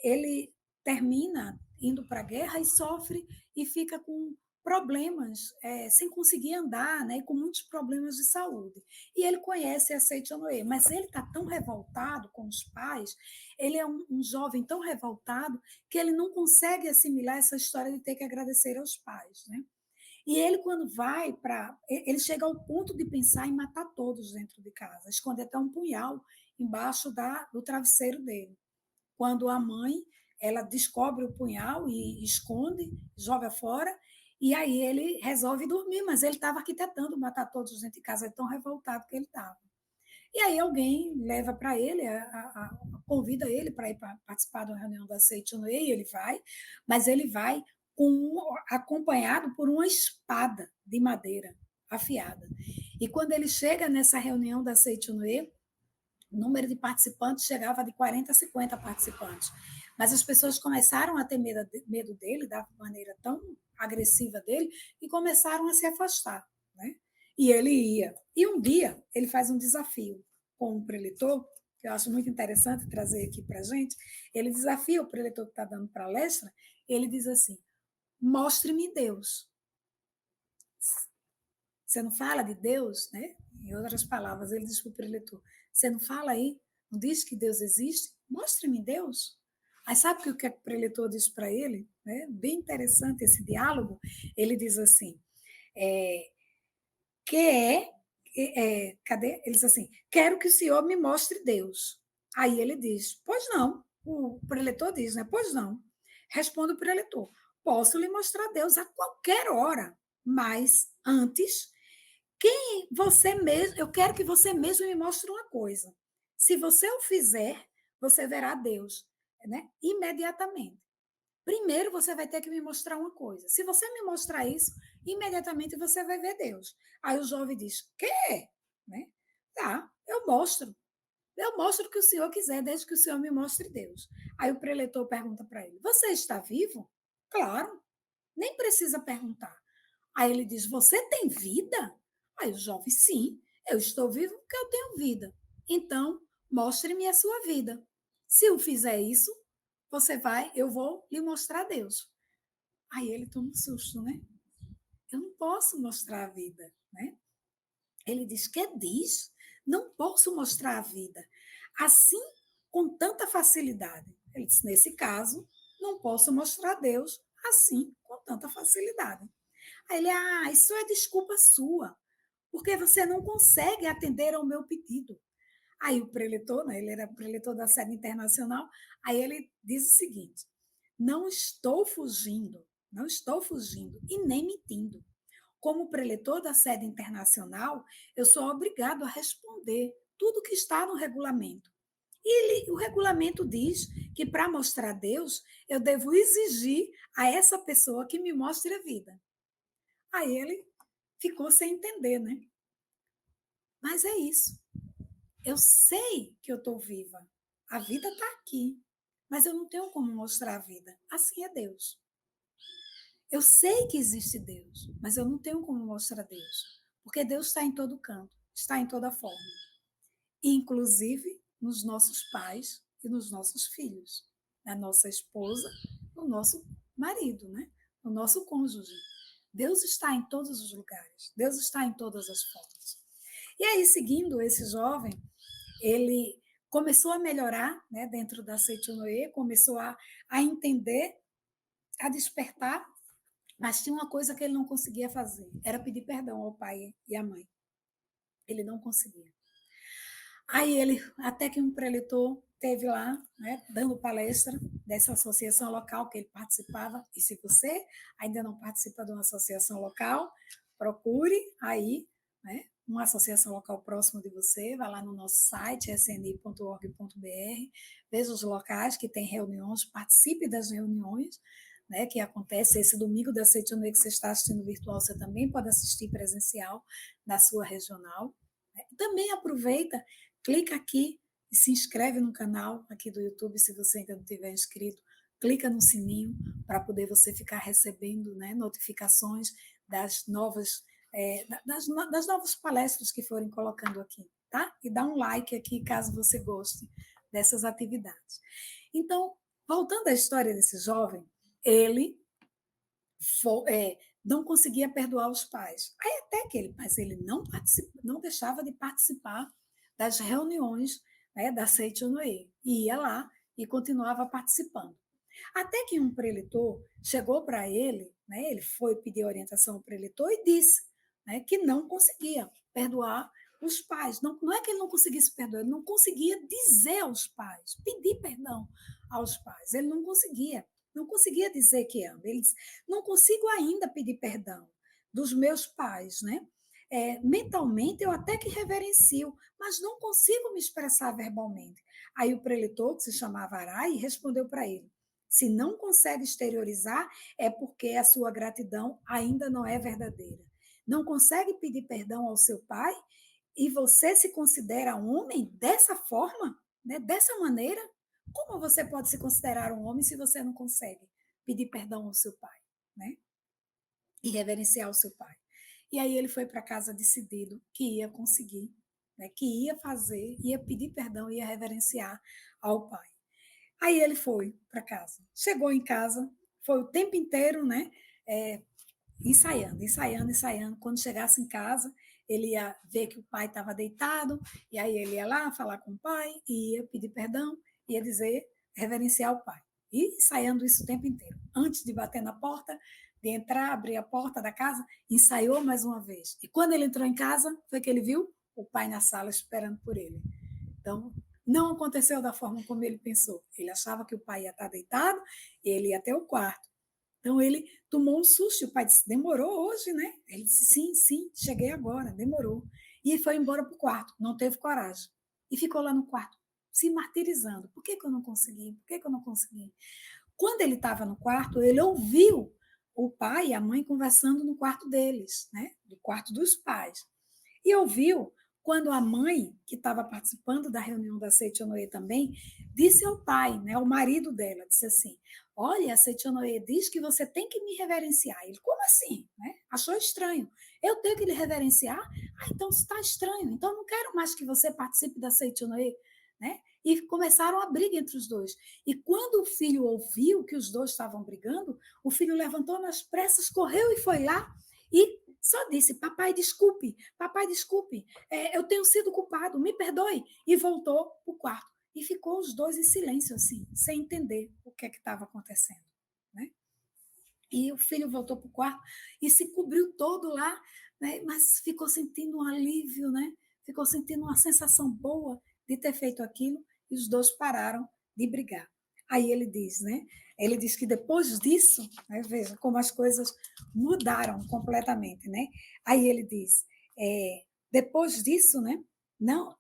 ele termina indo para a guerra e sofre e fica com problemas, sem conseguir andar, né, e com muitos problemas de saúde. E ele conhece a Seichonoe, mas ele está tão revoltado com os pais, ele é um jovem tão revoltado que ele não consegue assimilar essa história de ter que agradecer aos pais, né? E ele, quando vai para. Ele chega ao ponto de pensar em matar todos dentro de casa, esconder até um punhal embaixo do travesseiro dele. Quando a mãe ela descobre o punhal e esconde, joga fora, e aí ele resolve dormir, mas ele estava arquitetando matar todos dentro de casa, é tão revoltado que ele estava. E aí alguém leva para ele, convida ele para ir participar da reunião da Seichonoe, e ele vai, mas ele vai acompanhado por uma espada de madeira afiada. E quando ele chega nessa reunião da Seichonoe, o número de participantes chegava de 40 a 50 participantes. Mas as pessoas começaram a ter medo dele, da maneira tão agressiva dele, e começaram a se afastar. Né? E ele ia. E um dia ele faz um desafio com o preletor, que eu acho muito interessante trazer aqui para a gente. Ele desafia o preletor que está dando palestra, ele diz assim: mostre-me Deus. Você não fala de Deus, né? Em outras palavras, ele diz para o preletor: você não fala aí, não diz que Deus existe? Mostre-me Deus. Aí sabe o que o preletor diz para ele? Né? Bem interessante esse diálogo. Ele diz assim: que cadê? Ele diz assim: quero que o senhor me mostre Deus. Aí ele diz: pois não. O preletor diz, né? Pois não. Responde o preletor: posso lhe mostrar Deus a qualquer hora, mas antes você mesmo, eu quero que você mesmo me mostre uma coisa. Se você o fizer, você verá Deus, né? Imediatamente. Primeiro você vai ter que me mostrar uma coisa. Se você me mostrar isso, imediatamente você vai ver Deus. Aí o jovem diz: "Quê?", né? Tá, eu mostro. Eu mostro o que o senhor quiser, desde que o senhor me mostre Deus. Aí o preletor pergunta para ele: "Você está vivo?" "Claro." Nem precisa perguntar. Aí ele diz: "Você tem vida?" Aí o jovem: "Sim, eu estou vivo porque eu tenho vida." "Então, mostre-me a sua vida. Se eu fizer isso, eu vou lhe mostrar Deus." Aí ele toma um susto, né? Eu não posso mostrar a vida, né? Ele diz: "Que diz? Não posso mostrar a vida assim com tanta facilidade." Ele diz: "Nesse caso, não posso mostrar Deus assim com tanta facilidade." Aí ele: "Ah, isso é desculpa sua. porque você não consegue atender ao meu pedido. Aí o preletor, né, ele era preletor da sede internacional, aí ele diz o seguinte: não estou fugindo, não estou fugindo e nem mentindo. Como preletor da sede internacional, eu sou obrigado a responder tudo que está no regulamento. O regulamento diz que para mostrar a Deus, eu devo exigir a essa pessoa que me mostre a vida. Aí ele ficou sem entender, né? Mas é isso. Eu sei que eu estou viva. A vida está aqui. Mas eu não tenho como mostrar a vida. Assim é Deus. Eu sei que existe Deus, mas eu não tenho como mostrar Deus. Porque Deus está em todo canto, está em toda forma. Inclusive nos nossos pais e nos nossos filhos. Na nossa esposa, no nosso marido, né? No nosso cônjuge. Deus está em todos os lugares. Deus está em todas as formas. E aí, seguindo esse jovem, ele começou a melhorar, né, dentro da Seichonoye, começou a entender, a despertar, mas tinha uma coisa que ele não conseguia fazer, era pedir perdão ao pai e à mãe. Ele não conseguia. Aí ele, até que um preletor teve lá, né, dando palestra dessa associação local que ele participava, e se você ainda não participa de uma associação local, procure aí, né, uma associação local próximo de você, vá lá no nosso site, sni.org.br, veja os locais que tem reuniões, participe das reuniões, né, que acontece esse domingo da Seichonoye que você está assistindo virtual, você também pode assistir presencial na sua regional. Também aproveita, clica aqui e se inscreve no canal aqui do YouTube, se você ainda não tiver inscrito, clica no sininho para poder você ficar recebendo, né, notificações das novas das novas palestras que forem colocando aqui, tá? E dá um like aqui caso você goste dessas atividades. Então, voltando à história desse jovem, ele não conseguia perdoar os pais. Aí até que mas ele não deixava de participar das reuniões, né, da Seichonoye. E ia lá e continuava participando. Até que um preletor chegou para ele, né, ele foi pedir orientação ao preletor e disse, né, que não conseguia perdoar os pais. Não, não é que ele não conseguisse perdoar, ele não conseguia dizer aos pais, pedir perdão aos pais. Ele não conseguia dizer que ama. Ele disse, não consigo ainda pedir perdão dos meus pais, né? Mentalmente eu até que reverencio, mas não consigo me expressar verbalmente. Aí o preletor, que se chamava Arai, respondeu para ele, se não consegue exteriorizar, é porque a sua gratidão ainda não é verdadeira. Não consegue pedir perdão ao seu pai e você se considera um homem dessa forma, né? Dessa maneira? Como você pode se considerar um homem se você não consegue pedir perdão ao seu pai, né? E reverenciar o seu pai? E aí ele foi para casa decidido que ia conseguir, né? Que ia fazer, ia pedir perdão, ia reverenciar ao pai. Aí ele foi para casa. Chegou em casa, foi o tempo inteiro, né? Ensaiando, ensaiando, ensaiando. Quando chegasse em casa, ele ia ver que o pai estava deitado, e aí ele ia lá falar com o pai, e ia pedir perdão, ia dizer, reverenciar o pai. E ensaiando isso o tempo inteiro. Antes de bater na porta, de entrar, abrir a porta da casa, ensaiou mais uma vez. E quando ele entrou em casa, foi que ele viu o pai na sala esperando por ele. Então, não aconteceu da forma como ele pensou. Ele achava que o pai ia estar deitado, e ele ia até o quarto. Então ele tomou um susto, e o pai disse, demorou hoje, né? Ele disse, sim, sim, cheguei agora, demorou. E foi embora para o quarto, não teve coragem. E ficou lá no quarto, se martirizando. Por que eu não consegui? Por que eu não consegui? Quando ele estava no quarto, ele ouviu o pai e a mãe conversando no quarto deles, né? Do quarto dos pais. E ouviu quando a mãe, que estava participando da reunião da Seichonoye também, disse ao pai, né, ao marido dela, disse assim, olha, a Seichonoye diz que você tem que me reverenciar. Ele, como assim? Né? Achou estranho. Eu tenho que lhe reverenciar? Ah, então está estranho. Então não quero mais que você participe da Seichonoye. Né? E começaram a briga entre os dois. E quando o filho ouviu que os dois estavam brigando, o filho levantou nas pressas, correu e foi lá e só disse, papai, desculpe, eu tenho sido culpado, me perdoe. E voltou para o quarto. E ficou os dois em silêncio, assim, sem entender o que estava acontecendo. Né? E o filho voltou para o quarto e se cobriu todo lá, né? Mas ficou sentindo um alívio, né? Ficou sentindo uma sensação boa de ter feito aquilo, e os dois pararam de brigar. Aí ele diz, né? Ele diz que depois disso, né, veja como as coisas mudaram completamente, né? Aí ele diz, depois disso, né? Não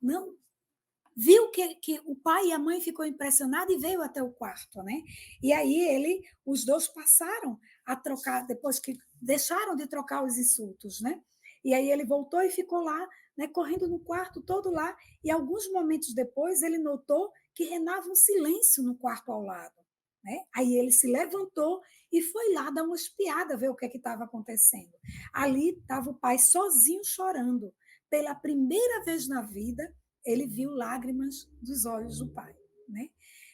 viu que o pai e a mãe ficou impressionados e veio até o quarto, né? E aí os dois passaram a trocar, depois que deixaram de trocar os insultos, né? E aí ele voltou e ficou lá, né, correndo no quarto todo lá, e alguns momentos depois ele notou que reinava um silêncio no quarto ao lado, né? Aí ele se levantou e foi lá dar uma espiada, ver o que estava acontecendo. Ali estava o pai sozinho chorando. Pela primeira vez na vida, ele viu lágrimas dos olhos do pai, né?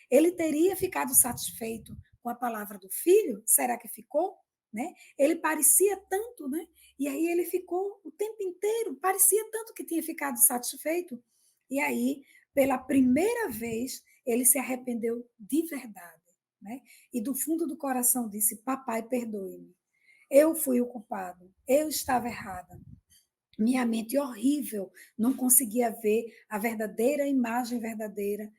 Ele teria ficado satisfeito com a palavra do filho? Será que ficou? Né? Ele parecia tanto, né? E aí ele ficou o tempo inteiro, parecia tanto que tinha ficado satisfeito. E aí, pela primeira vez, ele se arrependeu de verdade, né? E do fundo do coração disse: Papai, perdoe-me. Eu fui o culpado, eu estava errada. Minha mente horrível não conseguia ver a verdadeira imagem verdadeira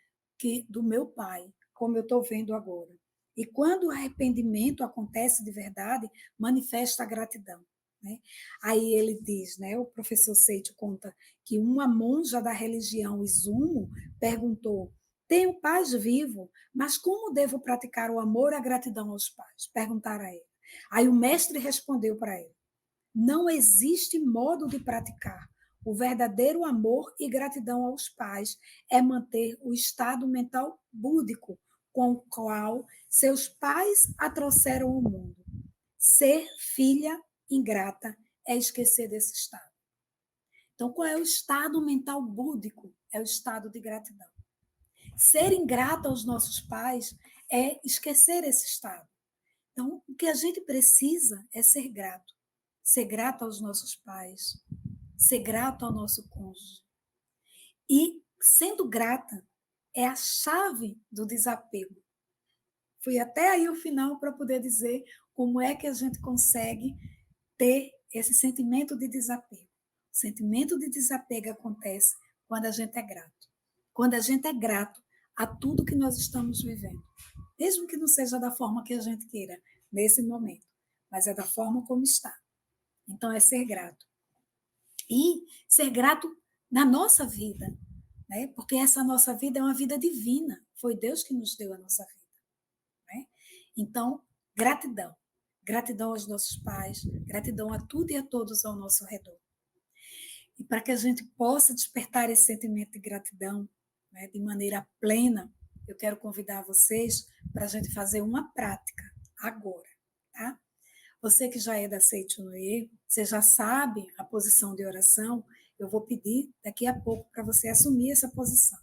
do meu pai, como eu estou vendo agora. E quando o arrependimento acontece de verdade, manifesta a gratidão. Né? Aí ele diz, né, o professor Seito conta que uma monja da religião Izumo perguntou: tenho pais vivo, mas como devo praticar o amor e a gratidão aos pais? Perguntaram a ele. Aí o mestre respondeu para ele: não existe modo de praticar. O verdadeiro amor e gratidão aos pais é manter o estado mental búdico com o qual seus pais a trouxeram ao mundo. Ser filha ingrata é esquecer desse estado. Então, qual é o estado mental búdico? É o estado de gratidão. Ser ingrata aos nossos pais é esquecer esse estado. Então, o que a gente precisa é ser grato. Ser grato aos nossos pais, ser grato ao nosso cônjuge. E, sendo grata, é a chave do desapego. Fui até aí o final para poder dizer como é que a gente consegue ter esse sentimento de desapego. O sentimento de desapego acontece quando a gente é grato. Quando a gente é grato a tudo que nós estamos vivendo. Mesmo que não seja da forma que a gente queira, nesse momento, mas é da forma como está. Então, é ser grato. E ser grato na nossa vida, né? Porque essa nossa vida é uma vida divina. Foi Deus que nos deu a nossa vida. Né? Então, gratidão. Gratidão aos nossos pais, gratidão a tudo e a todos ao nosso redor. E para que a gente possa despertar esse sentimento de gratidão, né, de maneira plena, eu quero convidar vocês para a gente fazer uma prática agora, tá? Você que já é da Seichonoye, você já sabe a posição de oração, eu vou pedir daqui a pouco para você assumir essa posição.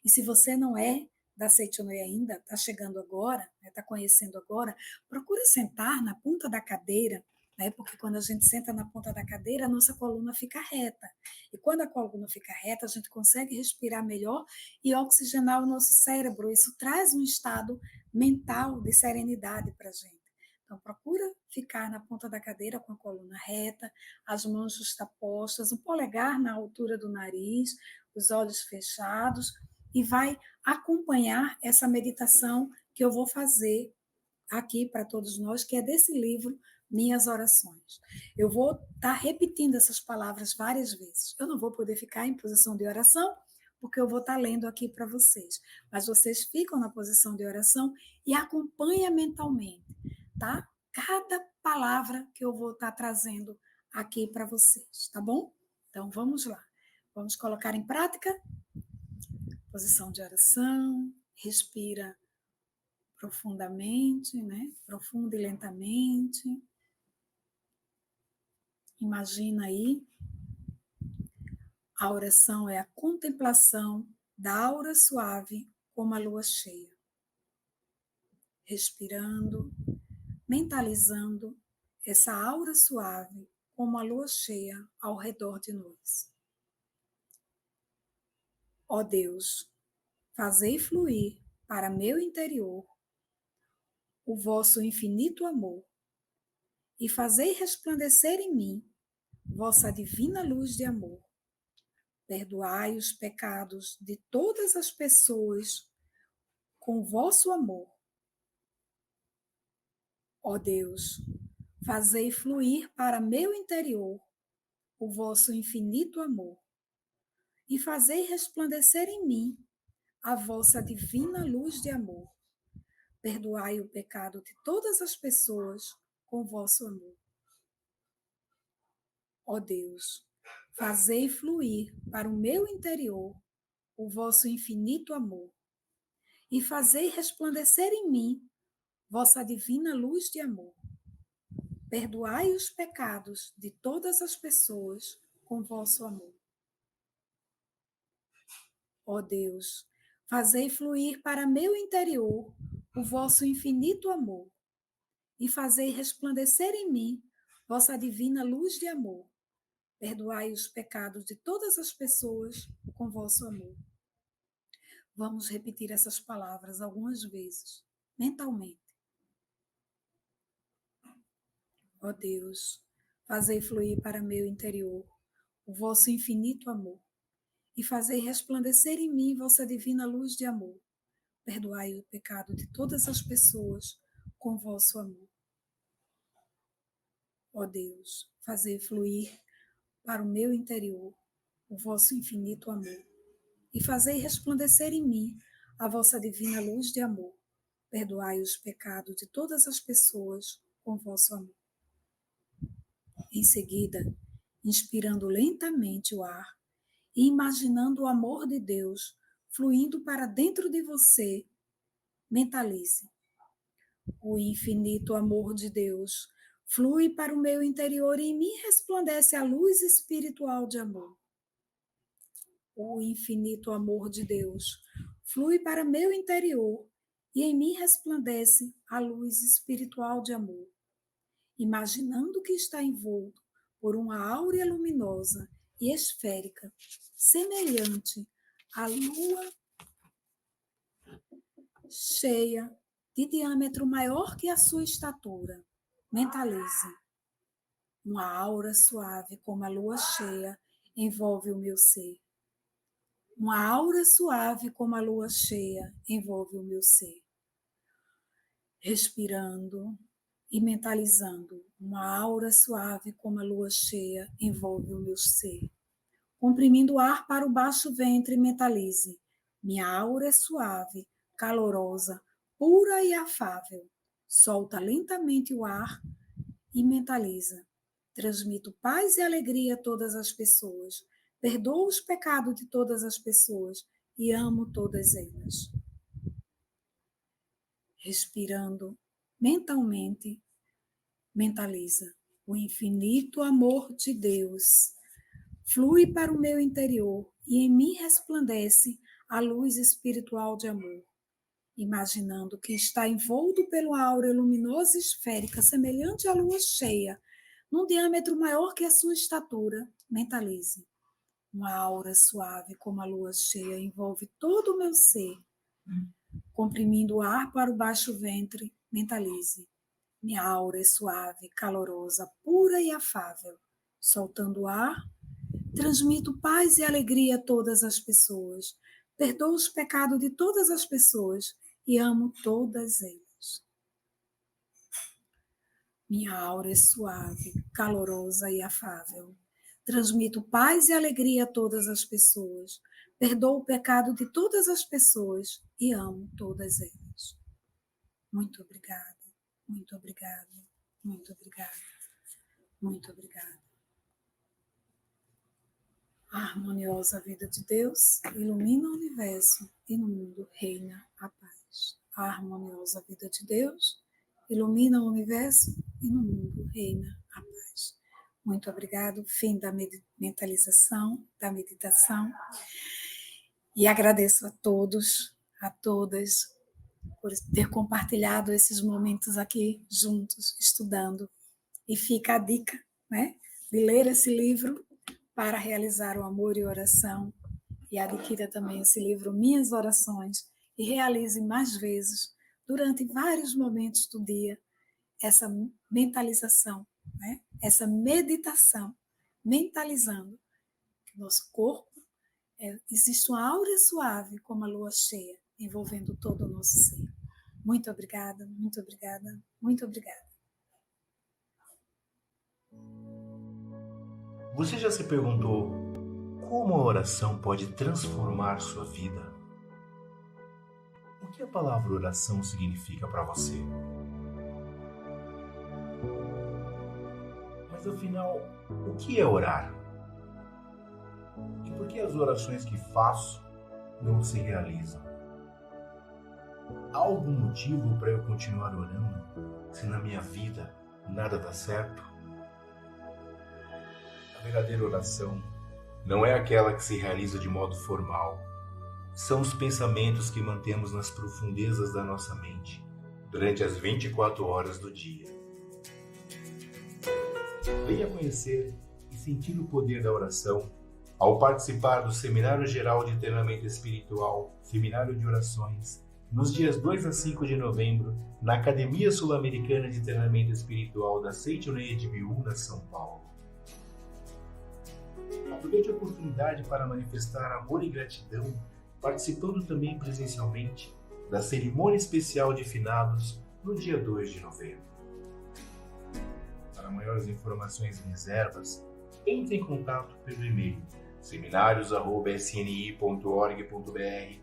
E se você não é da Seichonoye ainda, está chegando agora, está conhecendo agora, procura sentar na ponta da cadeira, né, porque quando a gente senta na ponta da cadeira, a nossa coluna fica reta. E quando a coluna fica reta, a gente consegue respirar melhor e oxigenar o nosso cérebro. Isso traz um estado mental de serenidade para a gente. Então, procura ficar na ponta da cadeira com a coluna reta, as mãos justapostas, o polegar na altura do nariz, os olhos fechados, e vai acompanhar essa meditação que eu vou fazer aqui para todos nós, que é desse livro, Minhas Orações. Eu vou estar repetindo essas palavras várias vezes. Eu não vou poder ficar em posição de oração, porque eu vou estar lendo aqui para vocês. Mas vocês ficam na posição de oração e acompanham mentalmente, tá? Cada palavra que eu vou estar trazendo aqui para vocês, tá bom? Então vamos lá. Vamos colocar em prática? Posição de oração, respira profundamente, né? Profundo e lentamente. Imagina aí, a oração é a contemplação da aura suave como a lua cheia. Respirando, mentalizando essa aura suave como a lua cheia ao redor de nós. Ó Deus, fazei fluir para meu interior o vosso infinito amor, e fazei resplandecer em mim vossa divina luz de amor. Perdoai os pecados de todas as pessoas com vosso amor. Ó Deus, fazei fluir para meu interior o vosso infinito amor e fazei resplandecer em mim a vossa divina luz de amor. Perdoai o pecado de todas as pessoas com vosso amor. Ó Deus, fazei fluir para o meu interior o vosso infinito amor e fazei resplandecer em mim vossa divina luz de amor. Perdoai os pecados de todas as pessoas com vosso amor. Ó Deus, fazei fluir para meu interior o vosso infinito amor e fazei resplandecer em mim vossa divina luz de amor. Perdoai os pecados de todas as pessoas com vosso amor. Vamos repetir essas palavras algumas vezes, mentalmente. Ó Deus, fazei fluir para meu interior o vosso infinito amor e fazei resplandecer em mim vossa divina luz de amor. Perdoai o pecado de todas as pessoas com vosso amor. Ó Deus, fazei fluir para o meu interior o vosso infinito amor e fazei resplandecer em mim a vossa divina luz de amor. Perdoai os pecados de todas as pessoas com vosso amor. Em seguida, inspirando lentamente o ar e imaginando o amor de Deus fluindo para dentro de você, mentalize: o infinito amor de Deus flui para o meu interior e em mim resplandece a luz espiritual de amor. O infinito amor de Deus flui para meu interior e em mim resplandece a luz espiritual de amor. Imaginando que está envolto por uma áurea luminosa e esférica, semelhante à lua cheia, de diâmetro maior que a sua estatura. Mentalize. Uma aura suave como a lua cheia envolve o meu ser. Uma aura suave como a lua cheia envolve o meu ser. Respirando e mentalizando, uma aura suave como a lua cheia envolve o meu ser. Comprimindo o ar para o baixo ventre, mentalize: minha aura é suave, calorosa, pura e afável. Solta lentamente o ar e mentaliza: transmito paz e alegria a todas as pessoas. Perdoo os pecados de todas as pessoas e amo todas elas. Respirando mentalmente, mentaliza: o infinito amor de Deus flui para o meu interior e em mim resplandece a luz espiritual de amor. Imaginando que está envolto pela áurea luminosa esférica semelhante à lua cheia, num diâmetro maior que a sua estatura, mentalize: uma aura suave como a lua cheia envolve todo o meu ser. Comprimindo o ar para o baixo ventre, mentalize: minha aura é suave, calorosa, pura e afável. Soltando o ar, transmito paz e alegria a todas as pessoas. Perdoo os pecados de todas as pessoas e amo todas elas. Minha aura é suave, calorosa e afável. Transmito paz e alegria a todas as pessoas. Perdoo o pecado de todas as pessoas e amo todas elas. Muito obrigada, muito obrigada, muito obrigada, muito obrigada. A harmoniosa vida de Deus ilumina o universo e no mundo reina a paz. A harmoniosa vida de Deus ilumina o universo e no mundo reina a paz. Muito obrigado. Fim da mentalização, da meditação. E agradeço a todos, a todas, por ter compartilhado esses momentos aqui juntos, estudando. E fica a dica, né, de ler esse livro para realizar o amor e oração, e adquira também esse livro Minhas Orações e realize mais vezes, durante vários momentos do dia, essa mentalização né? Essa meditação, mentalizando que nosso corpo existe uma áurea suave como a lua cheia, envolvendo todo o nosso ser. Muito obrigada, muito obrigada, muito obrigada. Você já se perguntou como a oração pode transformar sua vida? O que a palavra oração significa para você? Mas afinal, o que é orar? E por que as orações que faço não se realizam? Há algum motivo para eu continuar orando se na minha vida nada dá certo? A verdadeira oração não é aquela que se realiza de modo formal. São os pensamentos que mantemos nas profundezas da nossa mente durante as 24 horas do dia. Venha conhecer e sentir o poder da oração ao participar do Seminário Geral de Treinamento Espiritual, Seminário de Orações, nos dias 2 a 5 de novembro, na Academia Sul-Americana de Treinamento Espiritual da Seitonei de Ibiúna, São Paulo. Aproveite a oportunidade para manifestar amor e gratidão, participando também presencialmente da cerimônia especial de finados no dia 2 de novembro. Para maiores informações e reservas, entre em contato pelo e-mail seminarios@sni.org.br,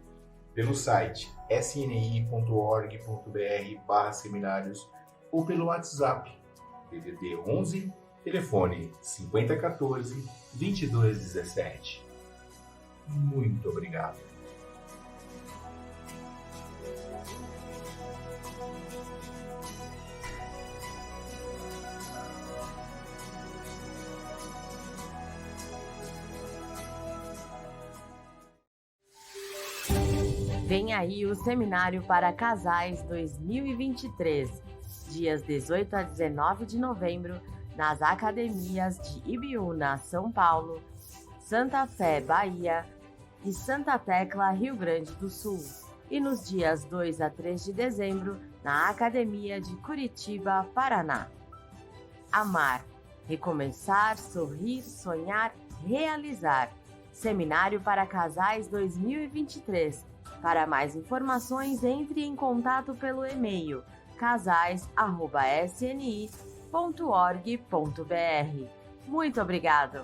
pelo site sni.org.br/seminários ou pelo WhatsApp DDD 11, telefone 5014-2217. Muito obrigado. Vem aí o Seminário para Casais 2023, dias 18 a 19 de novembro, nas academias de Ibiúna, São Paulo, Santa Fé, Bahia e Santa Tecla, Rio Grande do Sul. E nos dias 2 a 3 de dezembro, na Academia de Curitiba, Paraná. Amar, recomeçar, sorrir, sonhar, realizar. Seminário para Casais 2023. Para mais informações, entre em contato pelo e-mail casais@sni.org.br. Muito obrigado!